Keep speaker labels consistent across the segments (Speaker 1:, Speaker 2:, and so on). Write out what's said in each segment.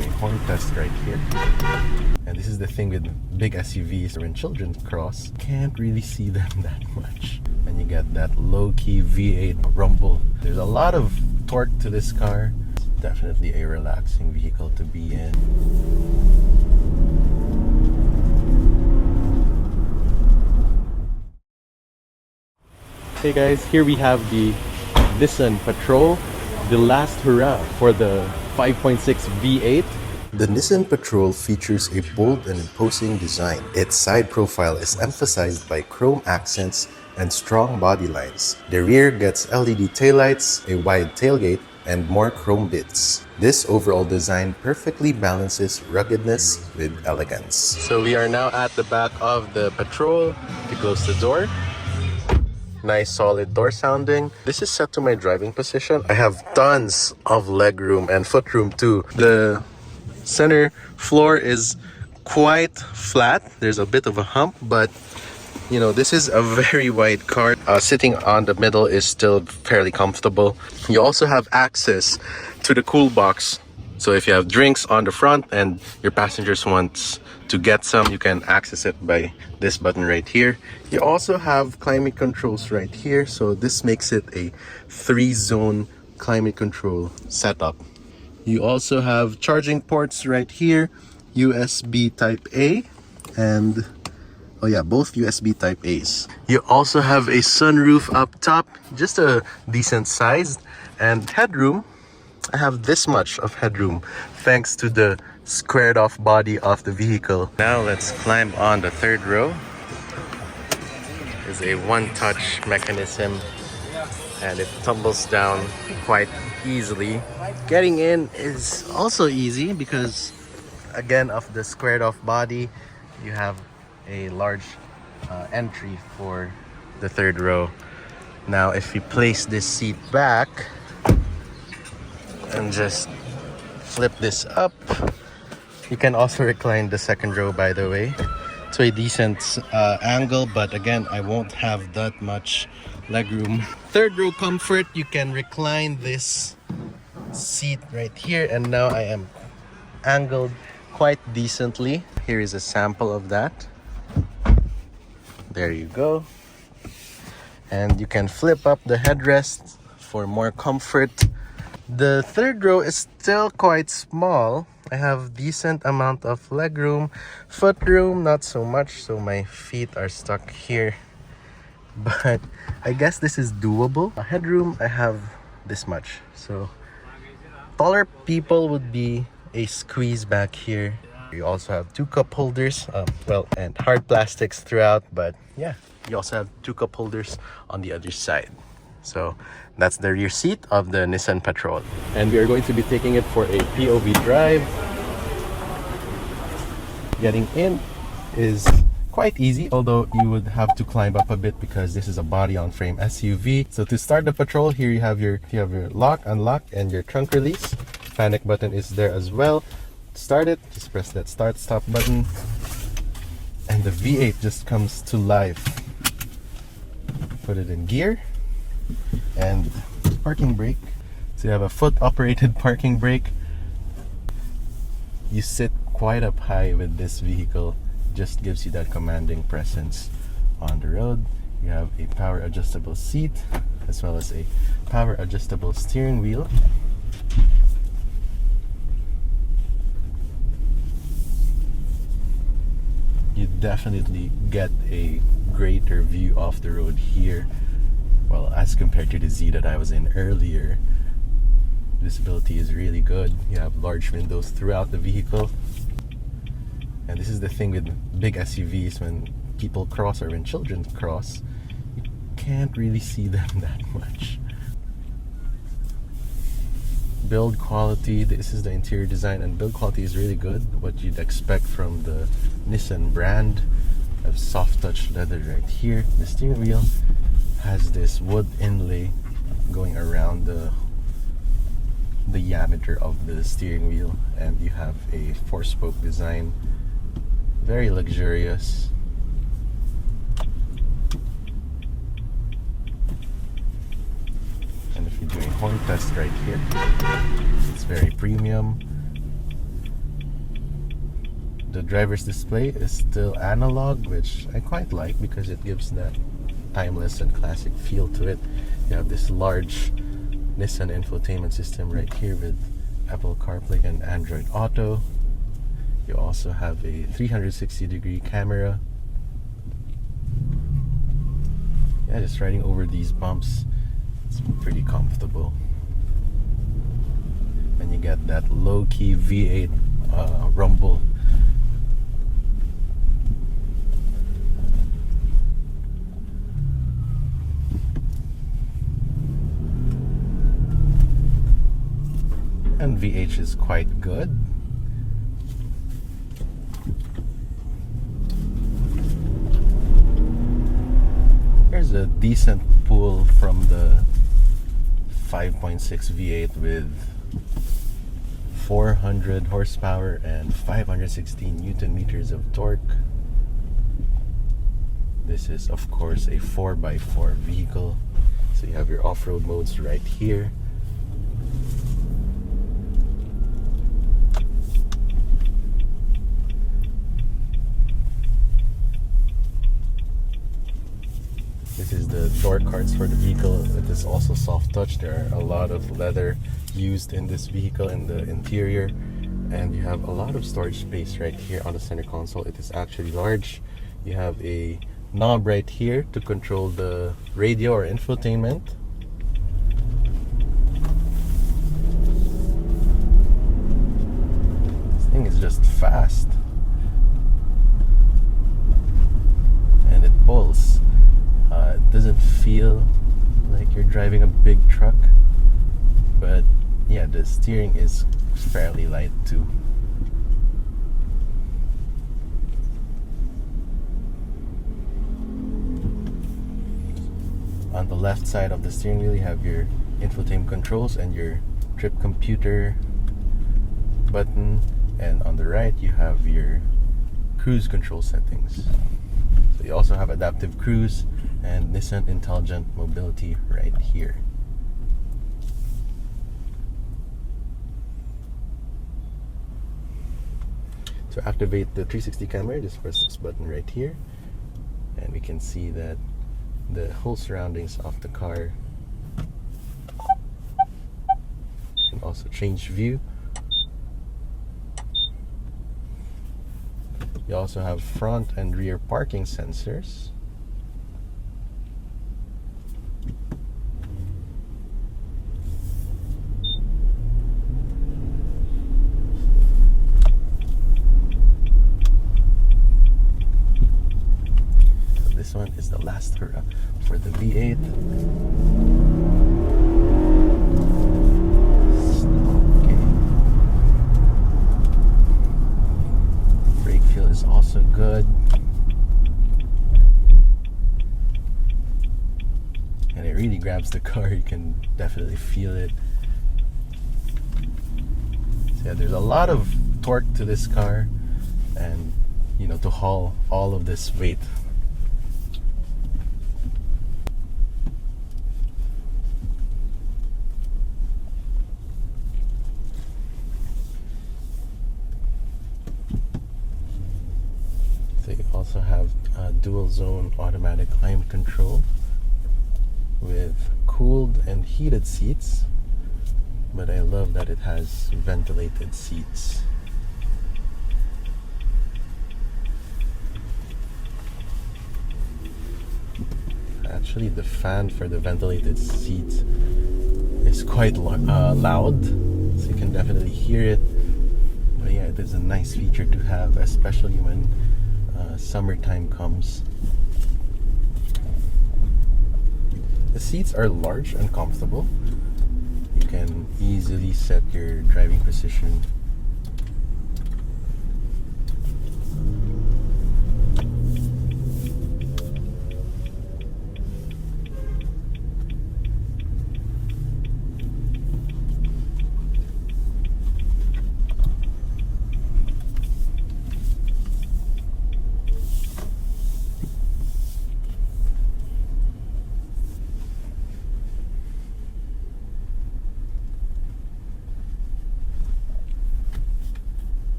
Speaker 1: doing horn test right here. And this is the thing with big SUVs, or when children cross, can't really see them that much. And you get that low-key V8 rumble. There's a lot of torque to this car. It's definitely a relaxing vehicle to be in. Hey guys, here we have the Nissan Patrol, the last hurrah for the 5.6 V8. The Nissan Patrol features a bold and imposing design. Its side profile is emphasized by chrome accents and strong body lines. The rear gets LED taillights, a wide tailgate, and more chrome bits. This overall design perfectly balances ruggedness with elegance. So we are now at the back of the Patrol. We close the door. Nice solid door sounding. This is set to my driving position. I have tons of leg room and foot room too. The center floor is quite flat. There's a bit of a hump, but you know, this is a very wide car. Sitting on the middle is still fairly comfortable. You also have access to the cool box. So if you have drinks on the front and your passengers want to get some, you can access it by this button right here. You also have climate controls right here. So this makes it a 3-zone climate control setup. You also have charging ports right here, USB Type A and oh yeah, both USB Type A's. You also have a sunroof up top, just a decent size, and headroom. I have this much of headroom thanks to the squared off body of the vehicle. Now let's climb on the third row. It's a one-touch mechanism and it tumbles down quite easily. Getting in is also easy because again of the squared off body, you have a large entry for the third row. Now if we place this seat back and just flip this up, you can also recline the second row, by the way. To a decent angle, but again I won't have that much legroom. Third row comfort, you can recline this seat right here, and now I am angled quite decently. Here is a sample of that. There you go. And you can flip up the headrest for more comfort. The third row is still quite small. I have decent amount of legroom. Foot room, not so much, so my feet are stuck here. But I guess this is doable. Headroom, I have this much. So taller people would be a squeeze back here. You also have 2 cup holders, and hard plastics throughout, but yeah, you also have 2 cup holders on the other side. So that's the rear seat of the Nissan Patrol. And we are going to be taking it for a POV drive. Getting in is quite easy, although you would have to climb up a bit because this is a body-on-frame SUV. So to start the Patrol, here you have your lock, unlock, and your trunk release. Panic button is there as well. To start it, just press that start-stop button, and the V8 just comes to life. Put it in gear. And parking brake. So you have a foot operated parking brake. You sit quite up high with this vehicle, just gives you that commanding presence on the road. You have a power adjustable seat as well as a power adjustable steering wheel. You definitely get a greater view of the road here. Well, as compared to the Z that I was in earlier, visibility is really good. You have large windows throughout the vehicle. And this is the thing with big SUVs, when people cross or when children cross, you can't really see them that much. Build quality, this is the interior design, and build quality is really good. What you'd expect from the Nissan brand. I have soft touch leather right here. The steering wheel has this wood inlay going around the diameter of the steering wheel, and you have a 4-spoke design, very luxurious. And if you're doing horn test right here, it's very premium. The driver's display is still analog, which I quite like because it gives that timeless and classic feel to it. You have this large Nissan infotainment system right here with Apple CarPlay and Android Auto. You also have a 360-degree camera. Yeah, just riding over these bumps, it's pretty comfortable. And you get that low-key V8 rumble. And VH is quite good. There's a decent pull from the 5.6 V8 with 400 horsepower and 516 Newton meters of torque. This is of course a 4x4 vehicle, so you have your off-road modes right here. This is the door cards for the vehicle. It is also soft touch. There are a lot of leather used in this vehicle in the interior, and you have a lot of storage space right here on the center console. It is actually large. You have a knob right here to control the radio or infotainment. This thing is just fast, and it pulls. It doesn't feel like you're driving a big truck, but yeah, the steering is fairly light too. On the left side of the steering wheel, you have your infotainment controls and your trip computer button, and on the right you have your cruise control settings. So you also have adaptive cruise and Nissan Intelligent Mobility right here. To activate the 360 camera, just press this button right here, and we can see that the whole surroundings of the car. You can also change view. You also have front and rear parking sensors. This one is the last hurrah for the V8. Okay. Brake feel is also good. And it really grabs the car. You can definitely feel it. So yeah, there's a lot of torque to this car, and you know, to haul all of this weight. You also have dual zone automatic climate control with cooled and heated seats, but I love that it has ventilated seats. Actually, the fan for the ventilated seats is quite loud, so you can definitely hear it. But yeah, it is a nice feature to have, especially when summertime comes. The seats are large and comfortable. You can easily set your driving position.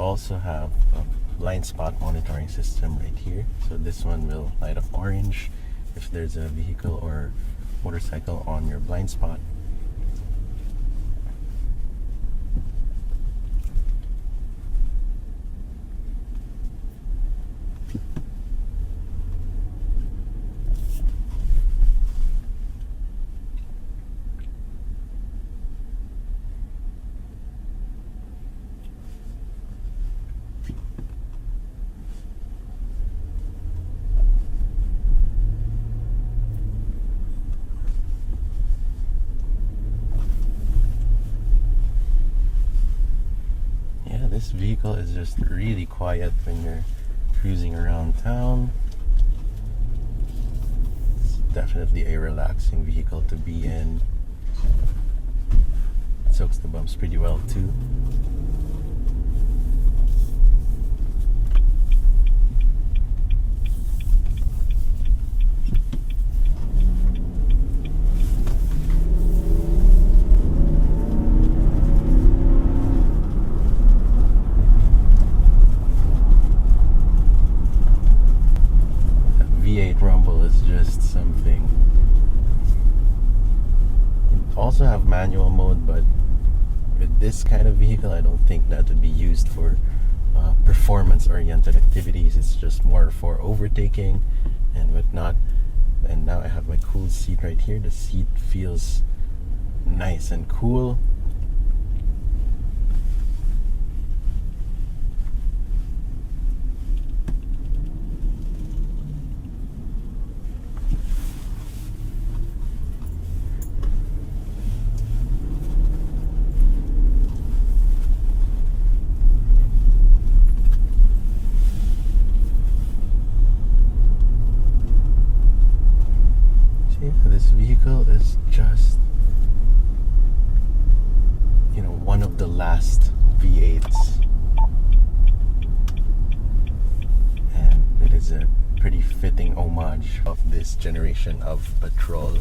Speaker 1: also have a blind spot monitoring system right here. So this one will light up orange if there's a vehicle or motorcycle on your blind spot. This vehicle is just really quiet when you're cruising around town. It's definitely a relaxing vehicle to be in. It soaks the bumps pretty well too. V8 rumble is just something. You also have manual mode, but with this kind of vehicle I don't think that would be used for performance oriented activities. It's just more for overtaking and whatnot. And now I have my cool seat right here. The seat feels nice and cool. This vehicle is just, one of the last V8s, and it is a pretty fitting homage of this generation of petrol.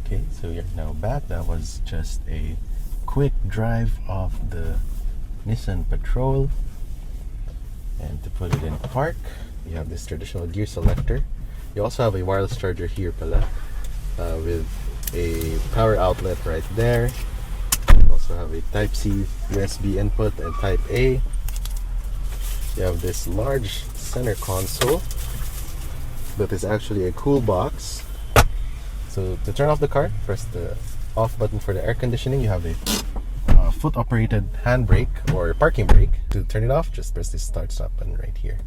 Speaker 1: Okay, so you're now back. That was just a quick drive of the Nissan Patrol. And to put it in park, you have this traditional gear selector. You also have a wireless charger here pala, with a power outlet right there. You also have a Type-C USB input and Type-A. You have this large center console that is actually a cool box. So to turn off the car, press the off button for the air conditioning. You have a foot operated handbrake or parking brake. To turn it off, just press this start stop button right here.